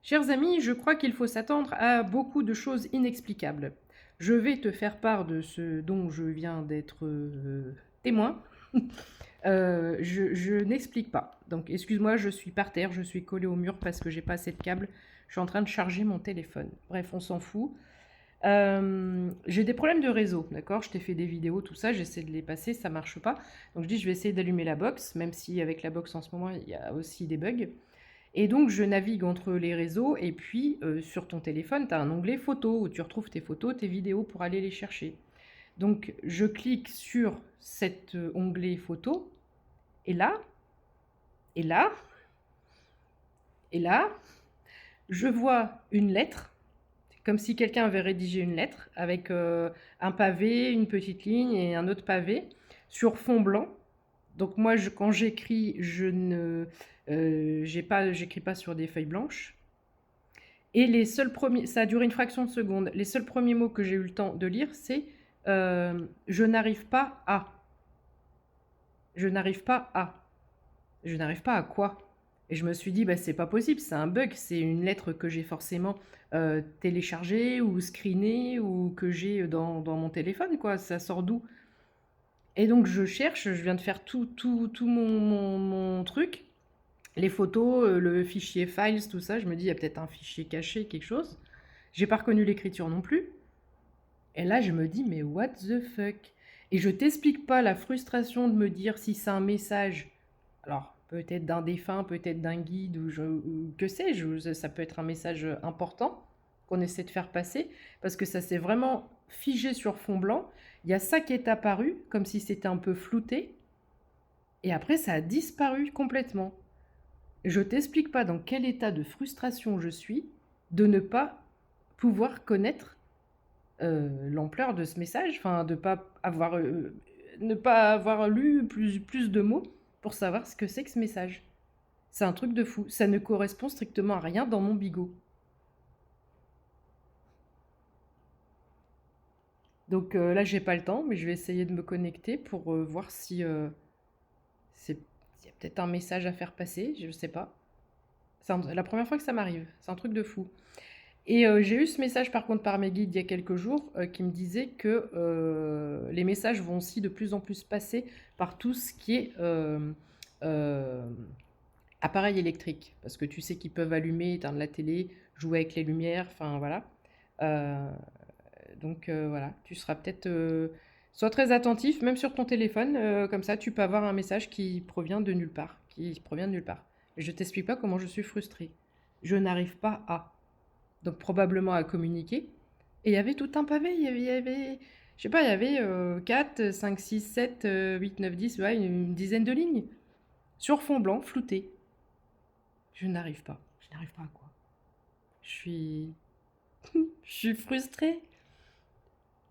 Chers amis, je crois qu'il faut s'attendre à beaucoup de choses inexplicables. Je vais te faire part de ce dont je viens d'être témoin. Je n'explique pas. Donc, excuse-moi, je suis par terre, je suis collée au mur parce que j'ai pas assez de câbles. Je suis en train de charger mon téléphone. Bref, on s'en fout. J'ai des problèmes de réseau, d'accord? Je t'ai fait des vidéos, tout ça, j'essaie de les passer, ça marche pas. Donc je dis, je vais essayer d'allumer la box, même si avec la box en ce moment, il y a aussi des bugs. Et donc, je navigue entre les réseaux, et puis sur ton téléphone, tu as un onglet photos où tu retrouves tes photos, tes vidéos pour aller les chercher. Donc, je clique sur cet onglet photos, et là, et là, et là, je vois une lettre, comme si quelqu'un avait rédigé une lettre, avec un pavé, une petite ligne et un autre pavé, sur fond blanc. Donc moi, quand j'écris, je ne j'écris pas sur des feuilles blanches. Et les seuls premiers, ça a duré une fraction de seconde. Les seuls premiers mots que j'ai eu le temps de lire, c'est je n'arrive pas à. Je n'arrive pas à. Je n'arrive pas à quoi? Et je me suis dit, bah, c'est pas possible, c'est un bug, c'est une lettre que j'ai forcément téléchargée ou screenée ou que j'ai dans mon téléphone, quoi. Ça sort d'où? Et donc je cherche, je viens de faire tout mon truc, les photos, le fichier files, tout ça. Je me dis, il y a peut-être un fichier caché, quelque chose. J'ai pas reconnu l'écriture non plus. Et là, je me dis, mais what the fuck? Et je t'explique pas la frustration de me dire si c'est un message, alors peut-être d'un défunt, peut-être d'un guide, ou que sais-je, ça peut être un message important qu'on essaie de faire passer, parce que ça s'est vraiment figé sur fond blanc. Il y a ça qui est apparu, comme si c'était un peu flouté, et après ça a disparu complètement. Je t'explique pas dans quel état de frustration je suis de ne pas pouvoir connaître l'ampleur de ce message, enfin de pas avoir, ne pas avoir lu plus de mots pour savoir ce que c'est que ce message. C'est un truc de fou. Ça ne correspond strictement à rien dans mon bigot. Donc là, j'ai pas le temps, mais je vais essayer de me connecter pour voir si c'est, il y a peut-être un message à faire passer, je sais pas. C'est la première fois que ça m'arrive. C'est un truc de fou. Et j'ai eu ce message par contre par mes guides il y a quelques jours qui me disait que les messages vont aussi de plus en plus passer par tout ce qui est euh, appareil électrique. Parce que tu sais qu'ils peuvent allumer, éteindre la télé, jouer avec les lumières, enfin voilà. Euh, donc voilà, tu seras peut-être... sois très attentif, même sur ton téléphone, comme ça tu peux avoir un message qui provient de nulle part. Qui provient de nulle part. Et je t'explique pas comment je suis frustrée. Je n'arrive pas à... Donc probablement à communiquer. Et il y avait tout un pavé, je sais pas, il y avait 4, 5, 6, 7, 8, 9, 10, ouais, une dizaine de lignes. Sur fond blanc, flouté. Je n'arrive pas. Je n'arrive pas à quoi? Je suis... je suis frustrée.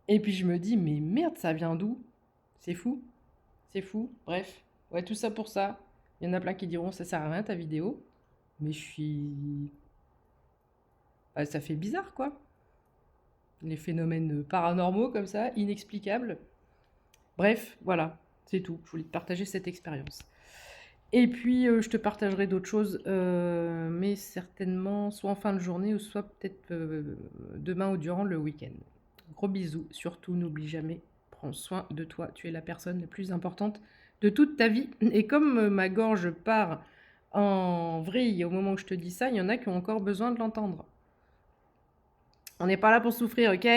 Et puis je me dis, mais merde, ça vient d'où? C'est fou. C'est fou. Bref. Ouais, tout ça pour ça. Il y en a plein qui diront, ça sert à rien ta vidéo. Mais je suis... bah, ça fait bizarre, quoi. Les phénomènes paranormaux comme ça, inexplicables. Bref, voilà, c'est tout. Je voulais te partager cette expérience. Et puis, je te partagerai d'autres choses, mais certainement soit en fin de journée ou soit peut-être demain ou durant le week-end. Gros bisous. Surtout, n'oublie jamais, prends soin de toi. Tu es la personne la plus importante de toute ta vie. Et comme ma gorge part en vrille au moment où je te dis ça, il y en a qui ont encore besoin de l'entendre. On n'est pas là pour souffrir, ok?